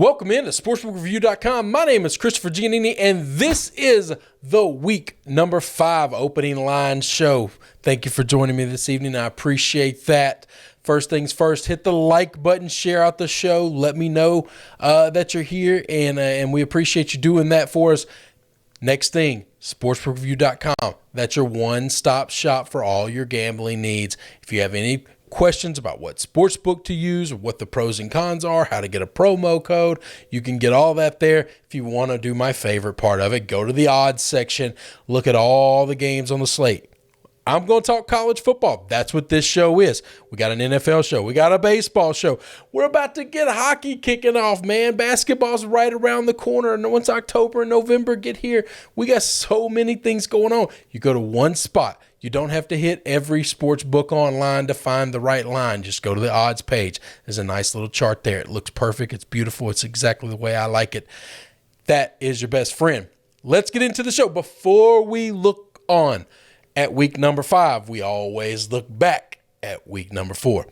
Welcome in to sportsbookreview.com. My name is Christopher Giannini, and this is the week number 5 opening line show. Thank you for joining me this evening. I appreciate that. First things first, hit the like button, share out the show. Let me know that you're here, and we appreciate you doing that for us. Next thing, sportsbookreview.com. That's your one-stop shop for all your gambling needs. If you have any questions about what sportsbook to use, or what the pros and cons are, how to get a promo code, you can get all that there. If you want to do my favorite part of it, go to the odds section, look at all the games on the slate. I'm going to talk college football. That's what this show is. We got an NFL show. We got a baseball show. We're about to get hockey kicking off, man. Basketball's right around the corner. And once October and November get here, we got so many things going on. You go to one spot. You don't have to hit every sports book online to find the right line. Just go to the odds page. There's a nice little chart there. It looks perfect. It's beautiful. It's exactly the way I like it. That is your best friend. Let's get into the show. Before we look on at week number 5, we always look back at week number 4.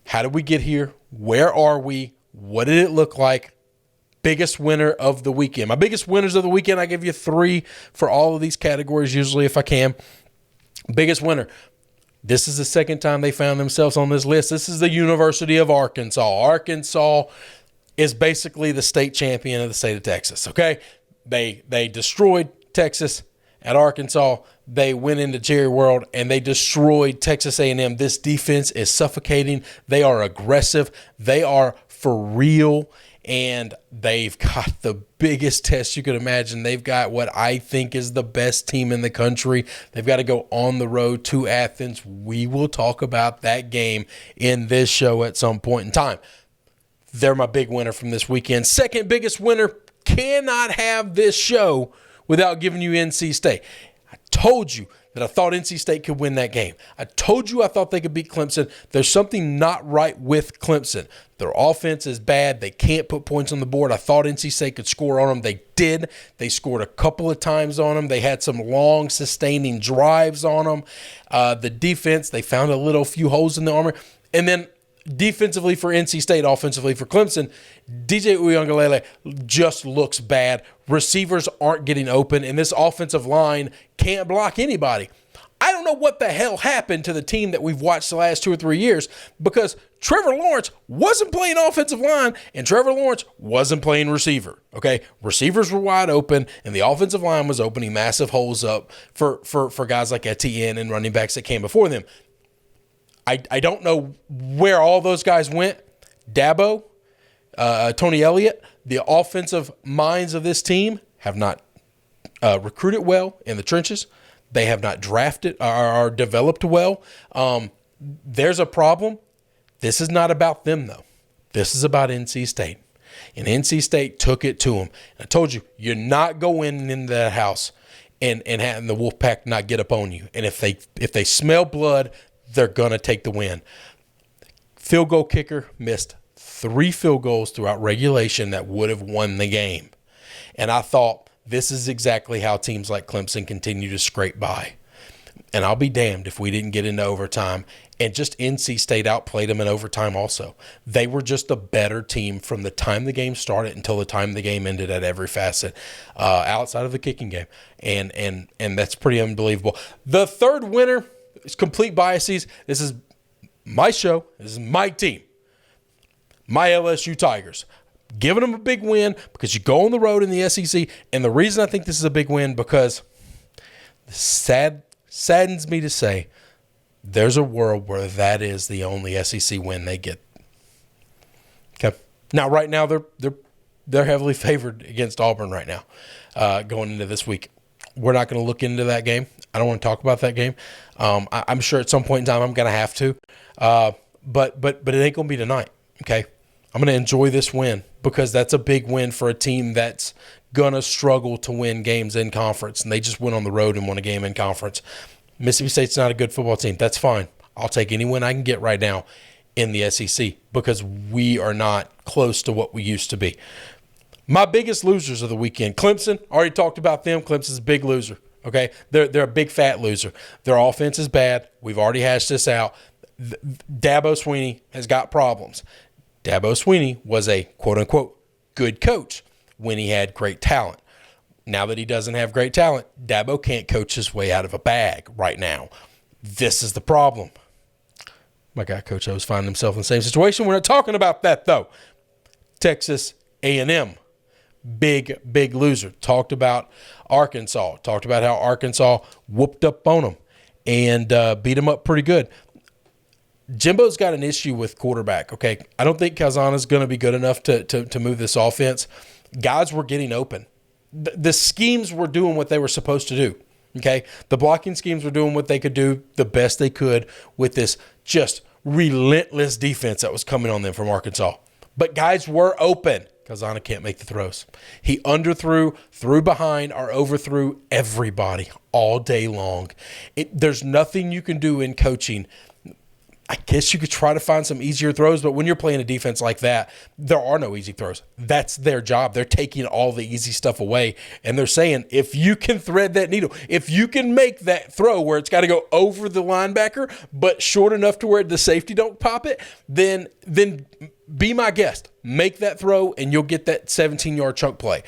How did we get here? Where are we? What did it look like? Biggest winner of the weekend. My biggest winners of the weekend, I give you 3 for all of these categories, usually if I can. Biggest winner. This is the second time they found themselves on this list. This is the University of Arkansas. Arkansas is basically the state champion of the state of Texas, okay? They destroyed Texas at Arkansas. They went into Jerry World and they destroyed Texas A&M. This defense is suffocating. They are aggressive. They are for real. And they've got the biggest test you could imagine. They've got what I think is the best team in the country. They've got to go on the road to Athens. We will talk about that game in this show at some point in time. They're my big winner from this weekend. Second biggest winner, cannot have this show without giving you NC State. I told you that I thought NC State could win that game. I told you I thought they could beat Clemson. There's something not right with Clemson. Their offense is bad. They can't put points on the board. I thought NC State could score on them. They did. They scored a couple of times on them. They had some long, sustaining drives on them. The defense, they found a few holes in the armor. And then defensively for NC State, offensively for Clemson, DJ Uiagalelei just looks bad. Receivers aren't getting open, and this offensive line can't block anybody. I don't know what the hell happened to the team that we've watched the last 2 or 3 years, because Trevor Lawrence wasn't playing offensive line and Trevor Lawrence wasn't playing receiver, okay? Receivers were wide open and the offensive line was opening massive holes up for guys like Etienne and running backs that came before them. I don't know where all those guys went. Dabo, Tony Elliott, the offensive minds of this team have not recruited well in the trenches. They have not drafted or developed well. There's a problem. This is not about them, though. This is about NC State. And NC State took it to them. And I told you, you're not going into that house and having the Wolfpack not get up on you. And if they smell blood, they're going to take the win. Field goal kicker missed 3 field goals throughout regulation that would have won the game. And I thought, this is exactly how teams like Clemson continue to scrape by. And I'll be damned if we didn't get into overtime. And just NC State outplayed them in overtime also. They were just a better team from the time the game started until the time the game ended at every facet, outside of the kicking game. And that's pretty unbelievable. The third winner is complete biases. This is my show. This is my team. My LSU Tigers. Giving them a big win because you go on the road in the SEC. And the reason I think this is a big win, because saddens me to say there's a world where that is the only SEC win they get. Okay. Now, right now, they're heavily favored against Auburn right now, going into this week. We're not going to look into that game. I don't want to talk about that game. I'm sure at some point in time I'm going to have to. But it ain't going to be tonight, okay? I'm going to enjoy this win because that's a big win for a team that's going to struggle to win games in conference, and they just went on the road and won a game in conference. Mississippi State's not a good football team. That's fine. I'll take any win I can get right now in the SEC because we are not close to what we used to be. My biggest losers of the weekend, Clemson, already talked about them. Clemson's a big loser, okay? They're a big fat loser. Their offense is bad. We've already hashed this out. Dabo Swinney has got problems. Dabo Swinney was a quote-unquote good coach when he had great talent. Now that he doesn't have great talent, Dabo can't coach his way out of a bag right now. This is the problem. My guy, Coach O's, finding himself in the same situation. We're not talking about that, though. Texas A&M, big loser. Talked about Arkansas. Talked about how Arkansas whooped up on them and beat them up pretty good. Jimbo's got an issue with quarterback, okay? I don't think Calzada's going to be good enough to move this offense. Guys were getting open. The schemes were doing what they were supposed to do, okay? The blocking schemes were doing what they could do the best they could with this just relentless defense that was coming on them from Arkansas. But guys were open. Calzada can't make the throws. He underthrew, threw behind, or overthrew everybody all day long. There's nothing you can do in coaching. I guess you could try to find some easier throws, but when you're playing a defense like that, there are no easy throws. That's their job. They're taking all the easy stuff away, and they're saying, if you can thread that needle, if you can make that throw where it's got to go over the linebacker, but short enough to where the safety don't pop it, then be my guest. Make that throw, and you'll get that 17-yard chunk play.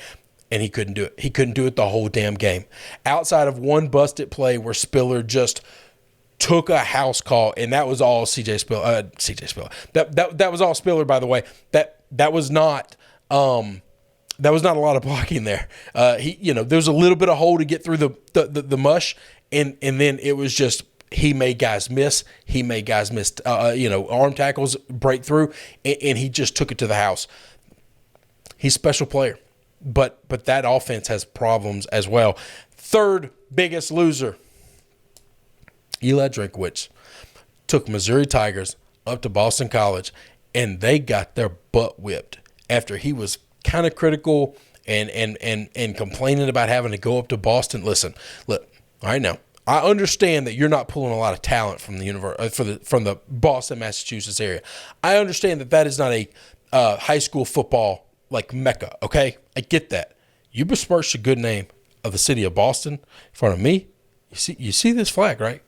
And he couldn't do it. He couldn't do it the whole damn game. Outside of one busted play where Spiller just took a house call, and that was all CJ Spiller. That was all Spiller, by the way. That was not a lot of blocking there. There was a little bit of hole to get through the mush, and then it was just he made guys miss. He made guys miss. Arm tackles break through, and he just took it to the house. He's a special player, but that offense has problems as well. Third biggest loser. Eli Drinkwitz took Missouri Tigers up to Boston College, and they got their butt whipped after he was kind of critical and complaining about having to go up to Boston. Listen, look, all right, now I understand that you're not pulling a lot of talent from from the Boston, Massachusetts area. I understand that is not a high school football like mecca. Okay, I get that. You besmirched the good name of the city of Boston in front of me. You see this flag, right?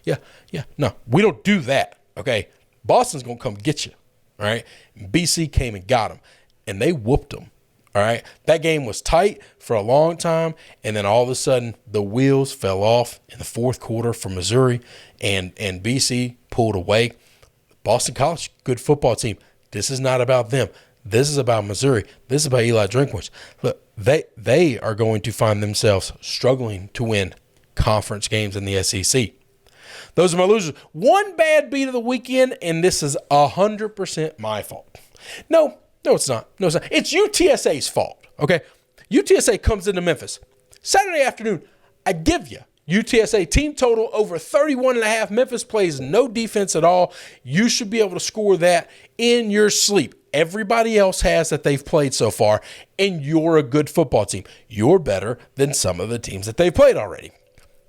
Yeah. No, we don't do that, okay? Boston's going to come get you, all right? BC came and got them, and they whooped them, all right? That game was tight for a long time, and then all of a sudden the wheels fell off in the fourth quarter for Missouri, and BC pulled away. Boston College, good football team. This is not about them. This is about Missouri. This is about Eli Drinkwitz. Look, they are going to find themselves struggling to win conference games in the SEC. Those are my losers. One bad beat of the weekend, and this is 100% my fault. No, it's not. It's UTSA's fault, okay? UTSA comes into Memphis. Saturday afternoon, I give you UTSA team total over 31.5. Memphis plays no defense at all. You should be able to score that in your sleep. Everybody else has that they've played so far, and you're a good football team. You're better than some of the teams that they've played already.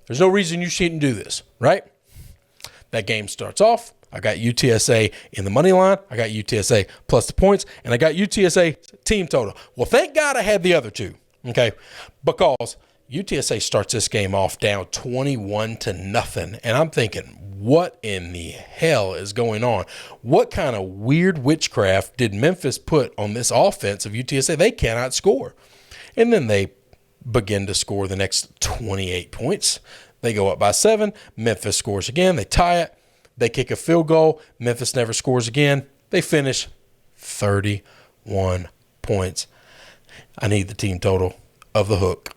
There's no reason you shouldn't do this, right? That game starts off. I got UTSA in the money line. I got UTSA plus the points, and I got UTSA team total. Well, thank God I had the other two, okay? Because UTSA starts this game off down 21-0, and I'm thinking, what in the hell is going on? What kind of weird witchcraft did Memphis put on this offense of UTSA? They cannot score. And then they begin to score the next 28 points. They go up by 7. Memphis scores again. They tie it. They kick a field goal. Memphis never scores again. They finish 31 points. I need the team total of the hook.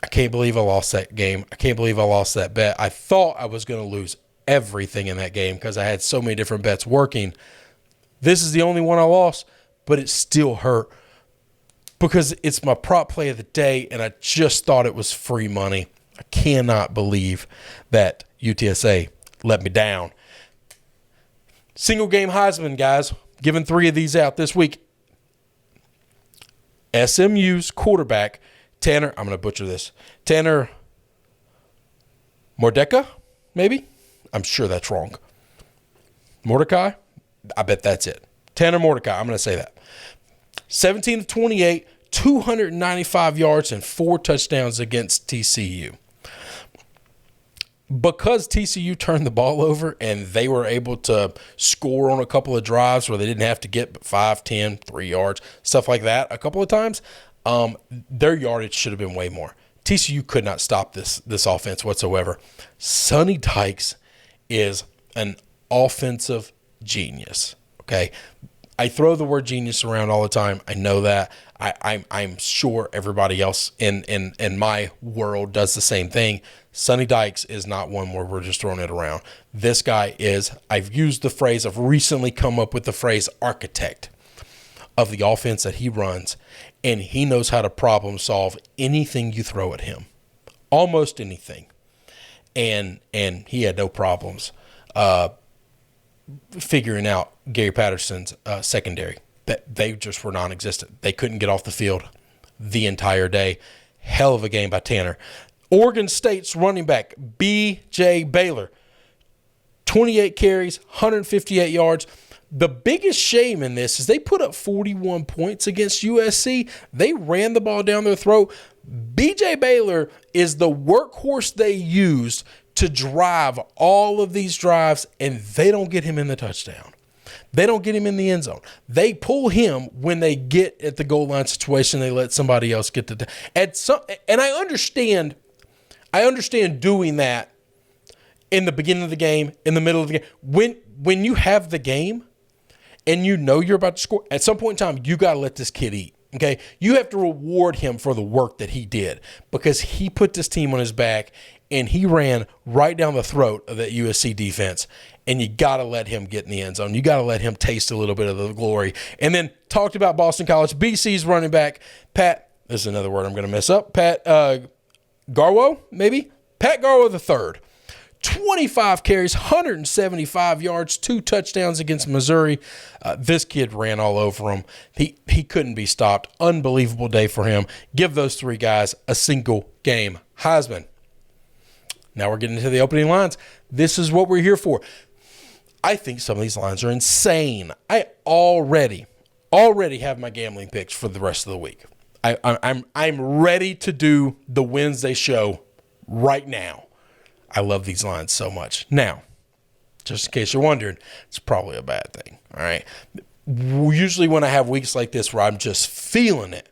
I can't believe I lost that game. I can't believe I lost that bet. I thought I was going to lose everything in that game because I had so many different bets working. This is the only one I lost, but it still hurt because it's my prop play of the day, and I just thought it was free money. I cannot believe that UTSA let me down. Single game Heisman, guys. Giving 3 of these out this week. SMU's quarterback, Tanner, I'm going to butcher this. Tanner Mordecai, maybe? I'm sure that's wrong. Mordecai? I bet that's it. Tanner Mordecai, I'm going to say that. 17-28, 295 yards and 4 touchdowns against TCU. because TCU turned the ball over and they were able to score on a couple of drives where they didn't have to get but 5, 10, 3 yards, stuff like that a couple of times, their yardage should have been way more. TCU could not stop this offense whatsoever. Sonny Dykes is an offensive genius, okay? I throw the word genius around all the time. I know that. I'm sure everybody else in my world does the same thing. Sonny Dykes is not one where we're just throwing it around. This guy is, I've used the phrase, I've recently come up with the phrase architect of the offense that he runs, and he knows how to problem solve anything you throw at him, almost anything. And he had no problems figuring out Gary Patterson's secondary. That they just were non-existent. They couldn't get off the field the entire day. Hell of a game by Tanner. Oregon State's running back, B.J. Baylor, 28 carries, 158 yards. The biggest shame in this is they put up 41 points against USC. They ran the ball down their throat. B.J. Baylor is the workhorse they used to drive all of these drives, and they don't get him in the touchdown. They don't get him in the end zone. They pull him when they get at the goal line situation. They let somebody else get to and I understand doing that in the beginning of the game, in the middle of the game. When you have the game and you know you're about to score, at some point in time, you got to let this kid eat. Okay, you have to reward him for the work that he did, because he put this team on his back and he ran right down the throat of that USC defense. And you got to let him get in the end zone. You got to let him taste a little bit of the glory. And then talked about Boston College, BC's running back, Pat. This is another word I'm going to mess up. Pat Garwo, maybe? Pat Garwo III. 25 carries, 175 yards, 2 touchdowns against Missouri. This kid ran all over him. He couldn't be stopped. Unbelievable day for him. Give those 3 guys a single game Heisman. Now we're getting into the opening lines. This is what we're here for. I think some of these lines are insane. I already have my gambling picks for the rest of the week. I'm ready to do the Wednesday show right now. I love these lines so much. Now, just in case you're wondering, it's probably a bad thing. All right. Usually when I have weeks like this where I'm just feeling it,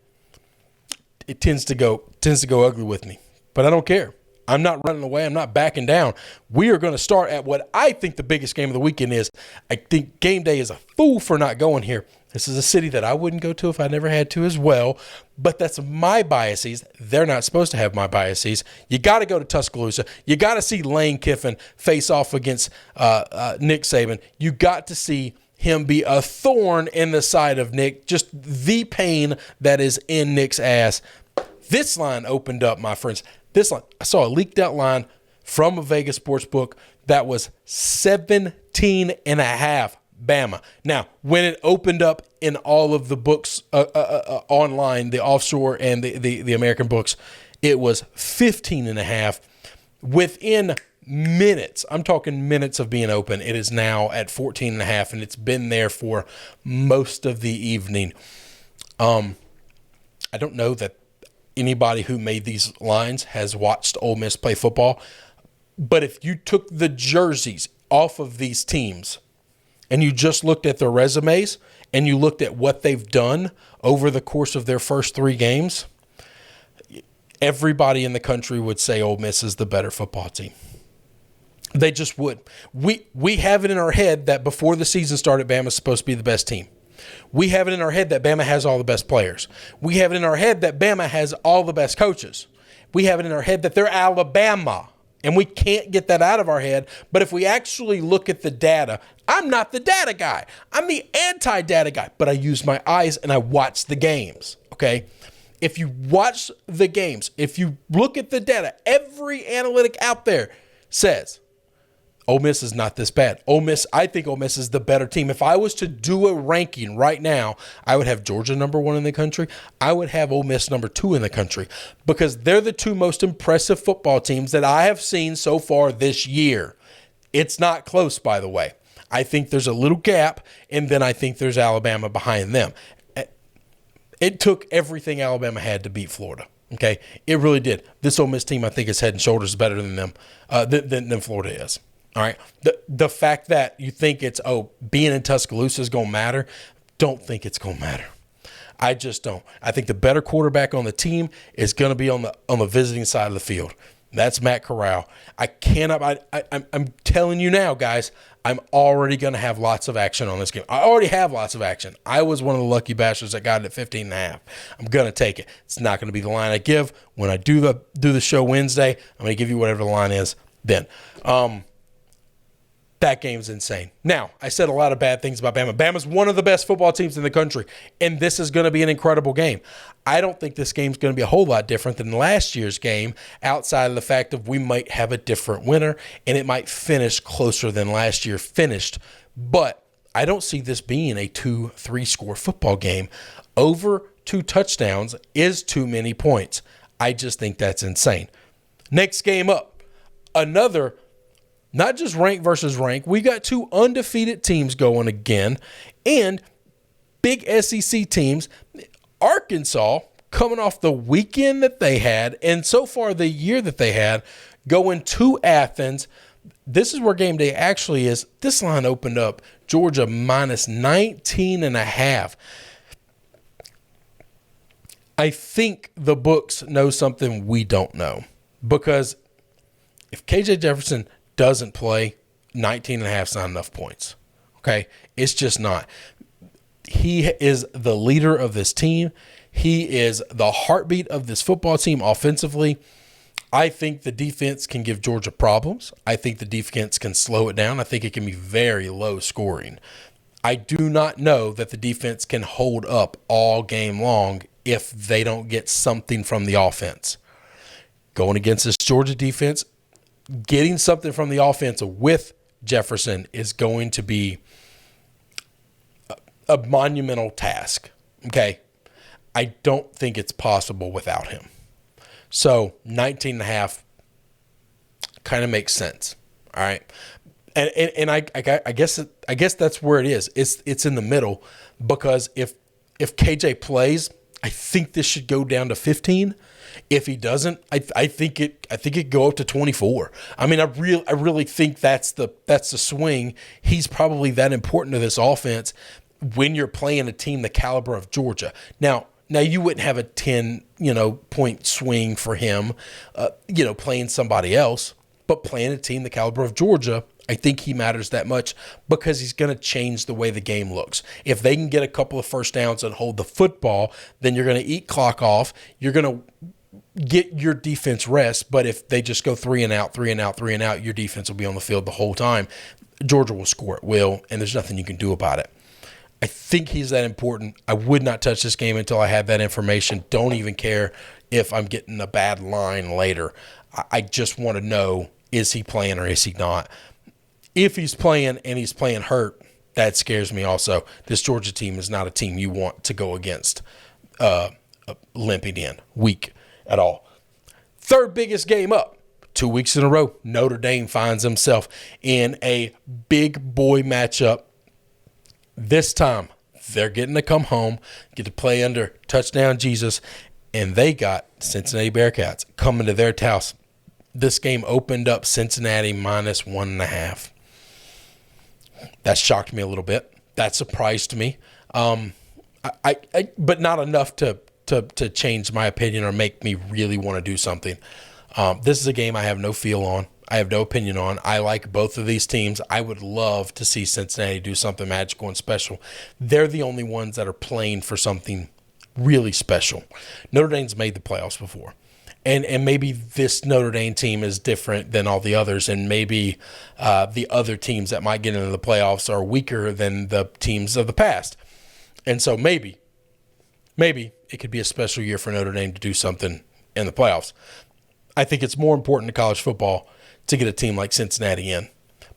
it tends to go ugly with me. But I don't care. I'm not running away. I'm not backing down. We are going to start at what I think the biggest game of the weekend is. I think game day is a fool for not going here. This is a city that I wouldn't go to if I never had to as well. But that's my biases. They're not supposed to have my biases. You got to go to Tuscaloosa. You got to see Lane Kiffin face off against Nick Saban. You got to see him be a thorn in the side of Nick. Just the pain that is in Nick's ass. This line opened up, my friends. This line, I saw a leaked out line from a Vegas sports book that was 17.5 Bama. Now, when it opened up in all of the books online, the offshore and the American books, it was 15.5. Within minutes, I'm talking minutes of being open, it is now at 14.5, and it's been there for most of the evening. I don't know that anybody who made these lines has watched Ole Miss play football. But if you took the jerseys off of these teams and you just looked at their resumes and you looked at what they've done over the course of their first 3 games, everybody in the country would say Ole Miss is the better football team. They just would. We have it in our head that before the season started, Bama's supposed to be the best team. We have it in our head that Bama has all the best players. We have it in our head that Bama has all the best coaches. We have it in our head that they're Alabama, and we can't get that out of our head. But if we actually look at the data, I'm not the data guy. I'm the anti-data guy, but I use my eyes and I watch the games, okay? If you watch the games, if you look at the data, every analytic out there says Ole Miss is not this bad. I think Ole Miss is the better team. If I was to do a ranking right now, I would have Georgia number 1 in the country. I would have Ole Miss number 2 in the country, because they're the 2 most impressive football teams that I have seen so far this year. It's not close, by the way. I think there's a little gap, and then I think there's Alabama behind them. It took everything Alabama had to beat Florida. Okay, it really did. This Ole Miss team, I think, is head and shoulders better than them, than Florida is. All right, the fact that you think it's being in Tuscaloosa is gonna matter, don't think it's gonna matter. I just don't. I think the better quarterback on the team is gonna be on the visiting side of the field. That's Matt Corral. I'm telling you now, guys, I'm already going to have lots of action on this game. I already have lots of action. I was one of the lucky bastards that got it at 15.5. I'm going to take it. It's not going to be the line I give. When I do the show Wednesday, I'm going to give you whatever the line is then. That game's insane. Now, I said a lot of bad things about Bama. Bama's one of the best football teams in the country, and this is going to be an incredible game. I don't think this game's going to be a whole lot different than last year's game, outside of the fact of we might have a different winner, and it might finish closer than last year finished. But I don't see this being a 2-3 score football game. Over 2 touchdowns is too many points. I just think that's insane. Next game up, another not just rank versus rank. We got 2 undefeated teams going again, and big SEC teams. Arkansas, coming off the weekend that they had, and so far the year that they had, going to Athens. This is where game day actually is. This line opened up Georgia minus 19.5. I think the books know something we don't know, because if KJ Jefferson doesn't play, 19.5 is not enough points. Okay? It's just not. He is the leader of this team. He is the heartbeat of this football team offensively. I think the defense can give Georgia problems. I think the defense can slow it down. I think it can be very low scoring. I do not know that the defense can hold up all game long if they don't get something from the offense. Going against this Georgia defense, getting something from the offense with Jefferson is going to be a monumental task. Okay? I don't think it's possible without him. So 19.5 kind of makes sense. All right. And I guess that's where it is. It's in the middle, because if KJ plays, I think this should go down to 15. If he doesn't, I think it go up to 24. I mean, I really think that's the swing. He's probably that important to this offense when you're playing a team the caliber of Georgia. Now you wouldn't have a 10 point swing for him, playing somebody else, but playing a team the caliber of Georgia, I think he matters that much, because he's going to change the way the game looks. If they can get a couple of first downs and hold the football, then you're going to eat clock off. You're going to get your defense rest. But if they just go 3 and out, your defense will be on the field the whole time. Georgia will score at will, and there's nothing you can do about it. I think he's that important. I would not touch this game until I had that information. Don't even care if I'm getting a bad line later. I just want to know, is he playing or is he not? If he's playing and he's playing hurt, that scares me also. This Georgia team is not a team you want to go against limping in, weak at all. Third biggest game up. 2 weeks in a row, Notre Dame finds himself in a big boy matchup. This time, they're getting to come home, get to play under touchdown Jesus, and they got Cincinnati Bearcats coming to their house. This game opened up Cincinnati minus 1.5. That shocked me a little bit. That surprised me. But not enough to change my opinion or make me really want to do something. This is a game I have no feel on. I have no opinion on. I like both of these teams. I would love to see Cincinnati do something magical and special. They're the only ones that are playing for something really special. Notre Dame's made the playoffs before. And maybe this Notre Dame team is different than all the others, and maybe the other teams that might get into the playoffs are weaker than the teams of the past. And so maybe it could be a special year for Notre Dame to do something in the playoffs. I think it's more important to college football to get a team like Cincinnati in.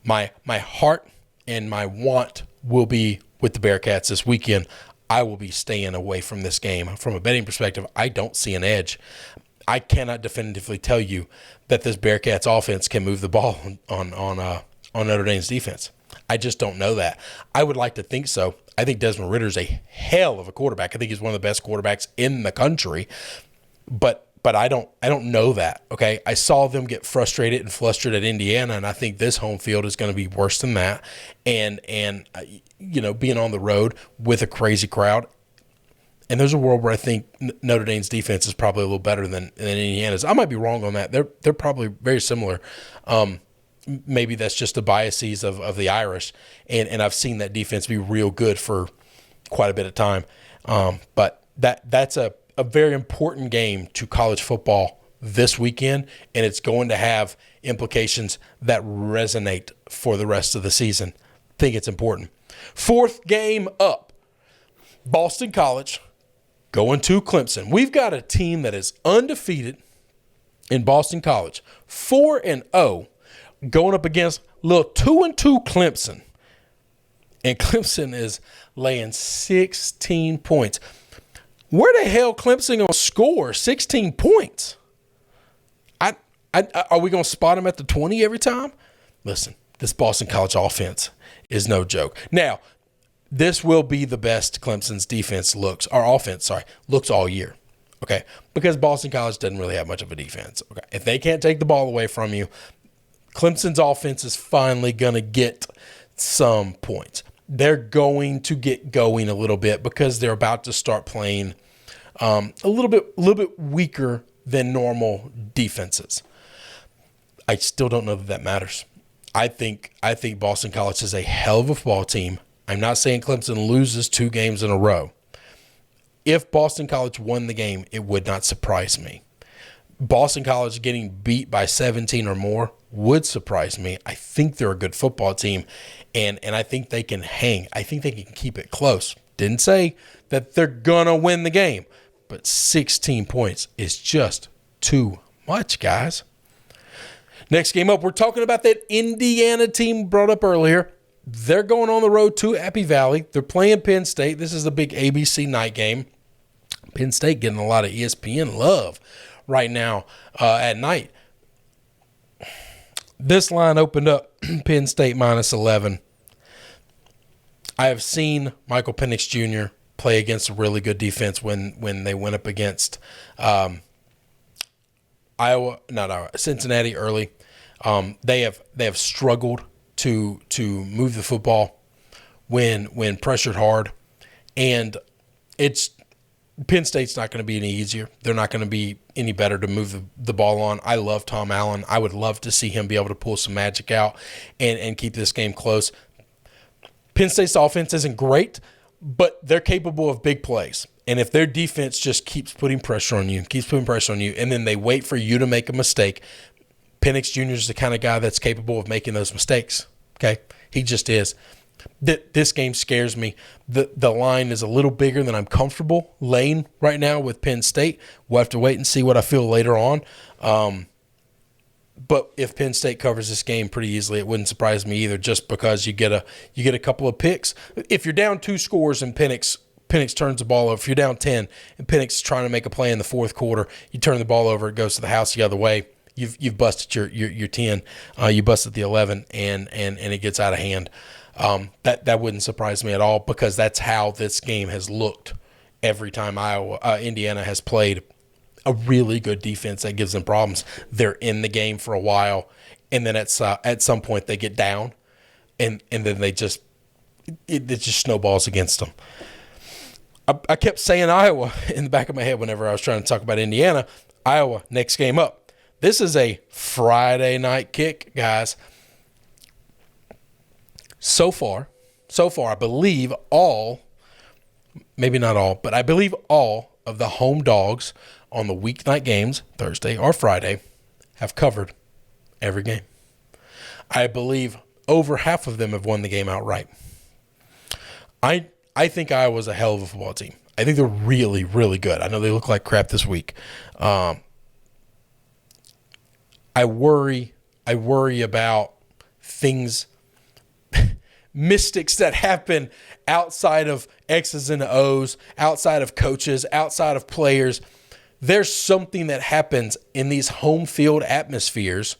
My heart and my want will be with the Bearcats this weekend. I will be staying away from this game. From a betting perspective, I don't see an edge. I cannot definitively tell you that this Bearcats offense can move the ball on Notre Dame's defense. I just don't know that. I would like to think so. I think Desmond Ritter's a hell of a quarterback. I think he's one of the best quarterbacks in the country. But but I don't know that. Okay. I saw them get frustrated and flustered at Indiana, and I think this home field is going to be worse than that. And being on the road with a crazy crowd. And there's a world where I think Notre Dame's defense is probably a little better than Indiana's. I might be wrong on that. They're probably very similar. Maybe that's just the biases of the Irish. And I've seen that defense be real good for quite a bit of time. But that's a very important game to college football this weekend, and it's going to have implications that resonate for the rest of the season. I think it's important. Fourth game up, Boston College going to Clemson. We've got a team that is undefeated in Boston College, 4-0, going up against little 2-2 Clemson. And Clemson is laying 16 points. Where the hell Clemson going to score 16 points? Are we going to spot them at the 20 every time? Listen, this Boston College offense is no joke. Now, this will be the best Clemson's offense looks all year, okay? Because Boston College doesn't really have much of a defense, okay? If they can't take the ball away from you, Clemson's offense is finally going to get some points. They're going to get going a little bit because they're about to start playing a little bit weaker than normal defenses. I still don't know that matters. I think Boston College is a hell of a football team. I'm not saying Clemson loses 2 games in a row. If Boston College won the game, it would not surprise me. Boston College getting beat by 17 or more would surprise me. I think they're a good football team, and I think they can hang. I think they can keep it close. Didn't say that they're going to win the game, but 16 points is just too much, guys. Next game up, we're talking about that Indiana team brought up earlier. They're going on the road to Happy Valley. They're playing Penn State. This is the big ABC night game. Penn State getting a lot of ESPN love right now at night. This line opened up Penn State -11. I have seen Michael Penix Jr. play against a really good defense when they went up against Cincinnati early. They have struggled to move the football when pressured hard, and Penn State's not going to be any easier. They're not going to be any better to move the ball on. I love Tom Allen. I would love to see him be able to pull some magic out and keep this game close. Penn State's offense isn't great, but they're capable of big plays. And if their defense just keeps putting pressure on you, and then they wait for you to make a mistake, Penix Jr. is the kind of guy that's capable of making those mistakes. Okay? He just is. This game scares me. The line is a little bigger than I'm comfortable laying right now with Penn State. We'll have to wait and see what I feel later on. But if Penn State covers this game pretty easily, it wouldn't surprise me either, just because you get a couple of picks. If you're down 2 scores and Penix turns the ball over, if you're down 10 and Penix is trying to make a play in the fourth quarter, you turn the ball over, it goes to the house the other way. You've busted your 10, you busted the 11, and it gets out of hand. That wouldn't surprise me at all, because that's how this game has looked every time Indiana has played a really good defense that gives them problems. They're in the game for a while, and then at some point they get down, and then it just snowballs against them. I kept saying Iowa in the back of my head whenever I was trying to talk about Indiana. Iowa, next game up. This is a Friday night kick, guys. So far, I believe maybe not all, but I believe all of the home dogs on the weeknight games, Thursday or Friday, have covered every game. I believe over half of them have won the game outright. I think Iowa's a hell of a football team. I think they're really, really good. I know they look like crap this week. I worry about things, mystics that happen outside of X's and O's, outside of coaches, outside of players. There's something that happens in these home field atmospheres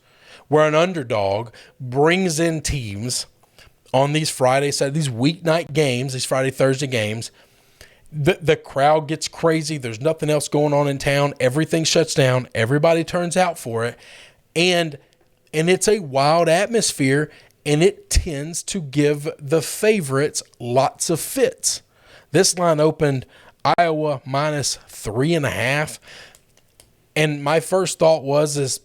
where an underdog brings in teams on these these weeknight games, these Friday, Thursday games, The crowd gets crazy. There's nothing else going on in town. Everything shuts down. Everybody turns out for it. And it's a wild atmosphere, and it tends to give the favorites lots of fits. This line opened Iowa -3.5. And my first thought is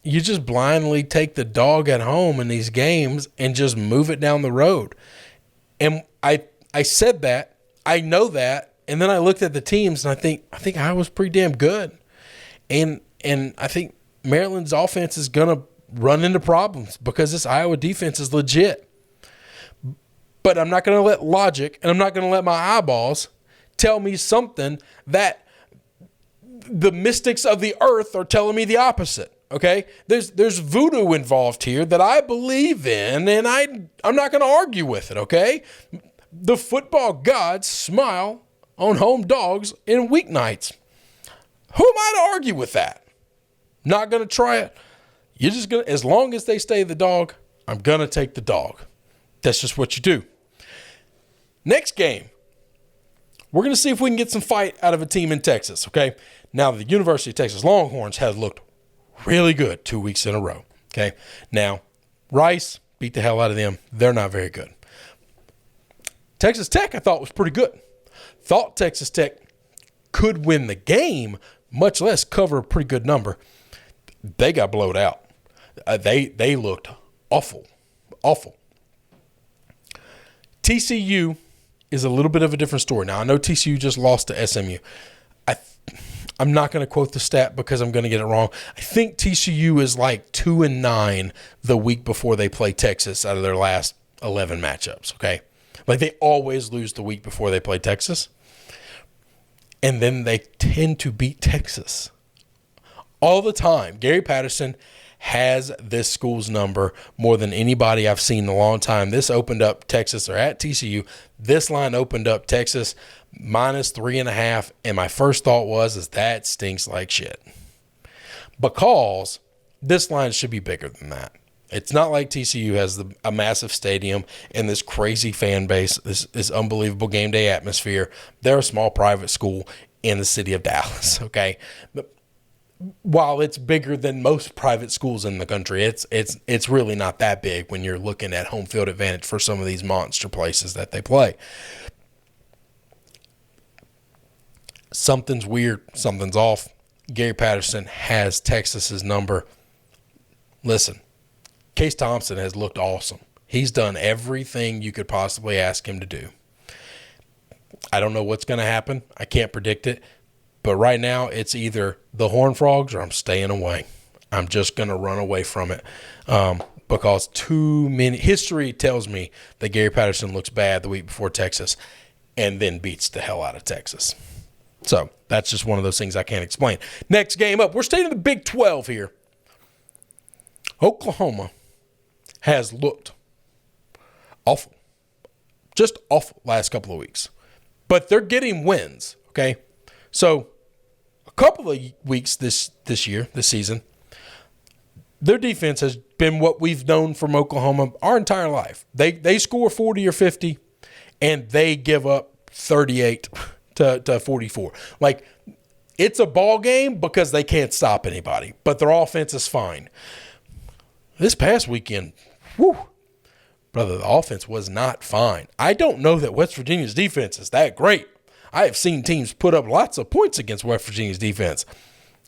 you just blindly take the dog at home in these games and just move it down the road. And I said that. I know that. And then I looked at the teams, and I think Iowa's pretty damn good. And I think Maryland's offense is going to run into problems because this Iowa defense is legit. But I'm not going to let logic, and I'm not going to let my eyeballs tell me something that the mystics of the earth are telling me the opposite. Okay? There's voodoo involved here that I believe in, and I'm not going to argue with it, okay? The football gods smile on home dogs in weeknights. Who am I to argue with that? Not going to try it. You're just going to, as long as they stay the dog, I'm going to take the dog. That's just what you do. Next game, we're going to see if we can get some fight out of a team in Texas, okay? Now, the University of Texas Longhorns has looked really good 2 weeks in a row, okay? Now, Rice beat the hell out of them. They're not very good. Texas Tech, I thought, was pretty good. Thought Texas Tech could win the game, much less cover a pretty good number. They got blowed out. They looked awful. TCU is a little bit of a different story. Now, I know TCU just lost to SMU. I'm not going to quote the stat because I'm going to get it wrong. I think TCU is like 2-9 the week before they play Texas out of their last 11 matchups, okay? Like, they always lose the week before they play Texas. And then they tend to beat Texas all the time. Gary Patterson has this school's number more than anybody I've seen in a long time. This opened up Texas, or at TCU. This line opened up Texas -3.5. And my first thought is that stinks like shit. Because this line should be bigger than that. It's not like TCU has a massive stadium and this crazy fan base, this unbelievable game day atmosphere. They're a small private school in the city of Dallas, okay? But while it's bigger than most private schools in the country, it's really not that big when you're looking at home field advantage for some of these monster places that they play. Something's weird. Something's off. Gary Patterson has Texas's number. Listen. Case Thompson has looked awesome. He's done everything you could possibly ask him to do. I don't know what's going to happen. I can't predict it. But right now, it's either the Horned Frogs or I'm staying away. I'm just going to run away from it because too many – history tells me that Gary Patterson looks bad the week before Texas and then beats the hell out of Texas. So that's just one of those things I can't explain. Next game up, we're staying in the Big 12 here. Oklahoma has looked awful, just awful last couple of weeks. But they're getting wins, okay? So a couple of weeks this season, their defense has been what we've known from Oklahoma our entire life. They score 40 or 50, and they give up 38 to 44. Like, it's a ball game because they can't stop anybody, but their offense is fine. This past weekend, brother, the offense was not fine. I don't know that West Virginia's defense is that great. I have seen teams put up lots of points against West Virginia's defense.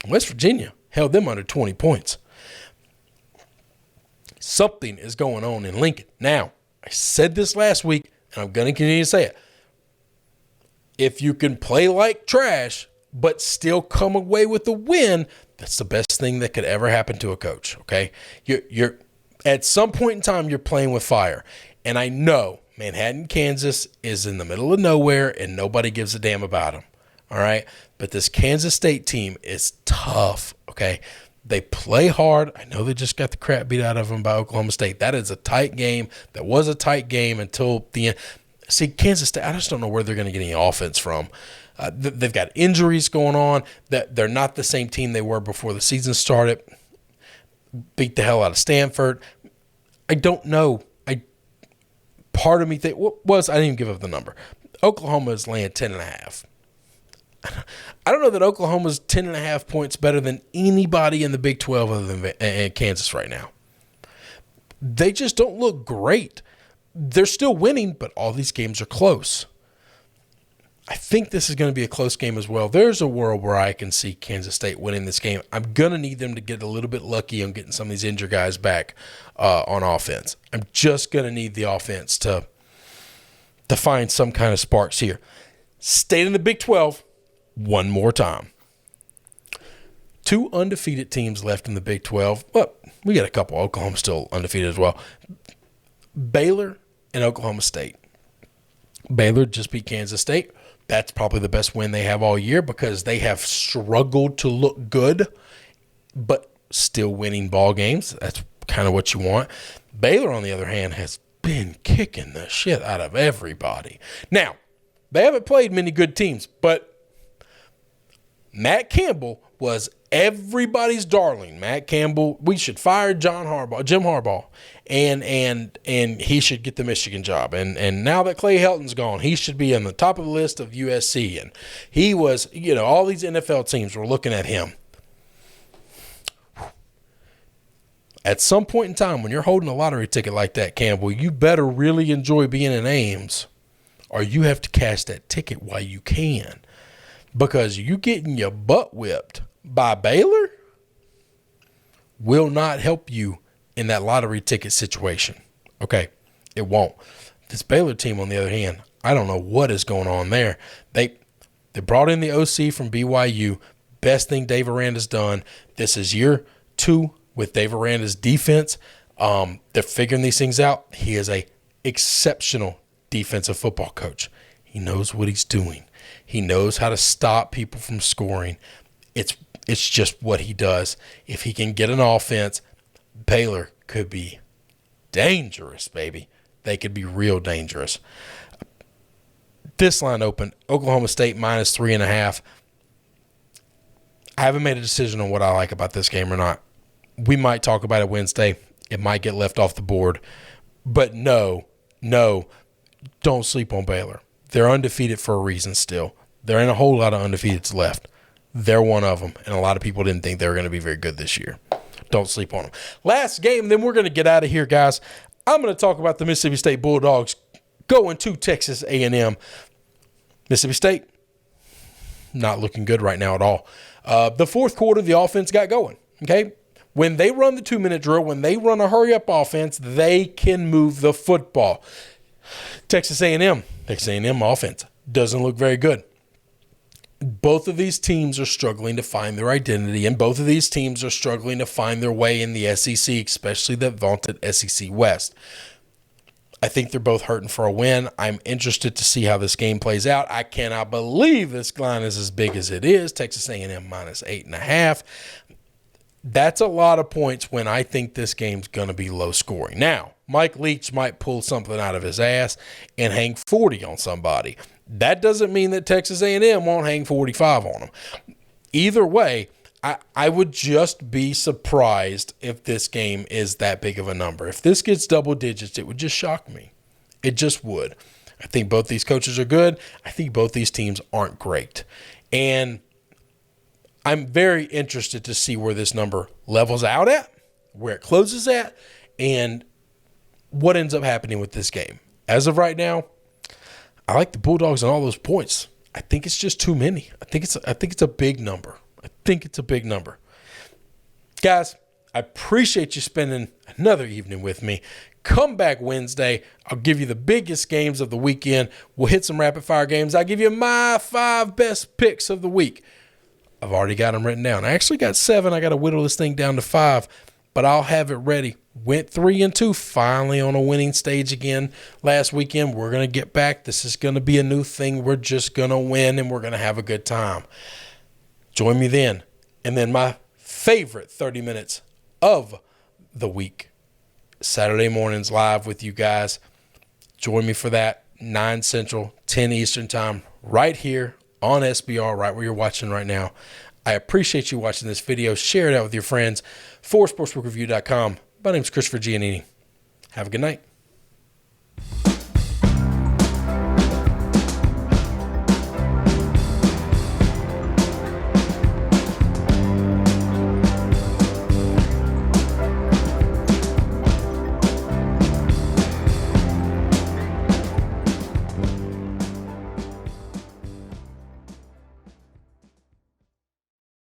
West Virginia held them under 20 points. Something is going on in Lincoln. Now, I said this last week, and I'm going to continue to say it. If you can play like trash but still come away with a win, that's the best thing that could ever happen to a coach, okay? You're at some point in time, you're playing with fire. And I know Manhattan, Kansas is in the middle of nowhere, and nobody gives a damn about them, all right? But this Kansas State team is tough, okay? They play hard. I know they just got the crap beat out of them by Oklahoma State. That is a tight game. That was a tight game until the end. See, Kansas State, I just don't know where they're going to get any offense from. They've got injuries going on. That they're not the same team they were before the season started. Beat the hell out of Stanford. I don't know. Part of me I didn't even give up the number. Oklahoma is laying 10.5. I don't know that Oklahoma's 10.5 points better than anybody in the Big 12 other than Kansas right now. They just don't look great. They're still winning, but all these games are close. I think this is going to be a close game as well. There's a world where I can see Kansas State winning this game. I'm going to need them to get a little bit lucky on getting some of these injured guys back on offense. I'm just going to need the offense to find some kind of sparks here. Staying in the Big 12 one more time. 2 undefeated teams left in the Big 12. Well, we got a couple. Oklahoma still undefeated as well. Baylor and Oklahoma State. Baylor just beat Kansas State. That's probably the best win they have all year because they have struggled to look good, but still winning ball games. That's kind of what you want. Baylor, on the other hand, has been kicking the shit out of everybody. Now, they haven't played many good teams, but Matt Campbell was everybody's darling. Matt Campbell, we should fire Jim Harbaugh, and he should get the Michigan job. And now that Clay Helton's gone, he should be on the top of the list of USC. And he was, all these NFL teams were looking at him. At some point in time, when you're holding a lottery ticket like that, Campbell, you better really enjoy being in Ames, or you have to cash that ticket while you can. Because you getting your butt whipped by Baylor will not help you in that lottery ticket situation. Okay, it won't. This Baylor team, on the other hand, I don't know what is going on there. They brought in the OC from BYU. Best thing Dave Aranda's done. This is year 2 with Dave Aranda's defense. They're figuring these things out. He is a exceptional defensive football coach. He knows what he's doing. He knows how to stop people from scoring. It's just what he does. If he can get an offense, Baylor could be dangerous, baby. They could be real dangerous. This line opened, Oklahoma State minus 3.5. I haven't made a decision on what I like about this game or not. We might talk about it Wednesday. It might get left off the board. But no, don't sleep on Baylor. They're undefeated for a reason still. There ain't a whole lot of undefeateds left. They're one of them, and a lot of people didn't think they were going to be very good this year. Don't sleep on them. Last game, then we're going to get out of here, guys. I'm going to talk about the Mississippi State Bulldogs going to Texas A&M. Mississippi State, not looking good right now at all. The fourth quarter, the offense got going, okay? When they run the 2-minute drill, when they run a hurry-up offense, they can move the football. Texas A&M offense doesn't look very good. Both of these teams are struggling to find their identity, and both of these teams are struggling to find their way in the SEC, especially the vaunted SEC West. I think they're both hurting for a win. I'm interested to see how this game plays out. I cannot believe this line is as big as it is. Texas A&M minus 8.5. That's a lot of points when I think this game's going to be low scoring. Now, Mike Leach might pull something out of his ass and hang 40 on somebody. That doesn't mean that Texas A&M won't hang 45 on them. Either way, I would just be surprised if this game is that big of a number. If this gets double digits, it would just shock me. It just would. I think both these coaches are good. I think both these teams aren't great. And I'm very interested to see where this number levels out at, where it closes at, and what ends up happening with this game. As of right now, I like the Bulldogs on all those points. I think it's just too many. I think it's a big number. I think it's a big number. Guys, I appreciate you spending another evening with me. Come back Wednesday. I'll give you the biggest games of the weekend. We'll hit some rapid fire games. I'll give you my 5 best picks of the week. I've already got them written down. I actually got 7. I got to whittle this thing down to 5, but I'll have it ready. Went 3-2, finally on a winning stage again last weekend. We're going to get back. This is going to be a new thing. We're just going to win, and we're going to have a good time. Join me then. And then my favorite 30 minutes of the week, Saturday mornings live with you guys. Join me for that, 9 Central, 10 Eastern time, right here on SBR, right where you're watching right now. I appreciate you watching this video. Share it out with your friends. For sportsbookreview.com. My name is Christopher Giannini. Have a good night.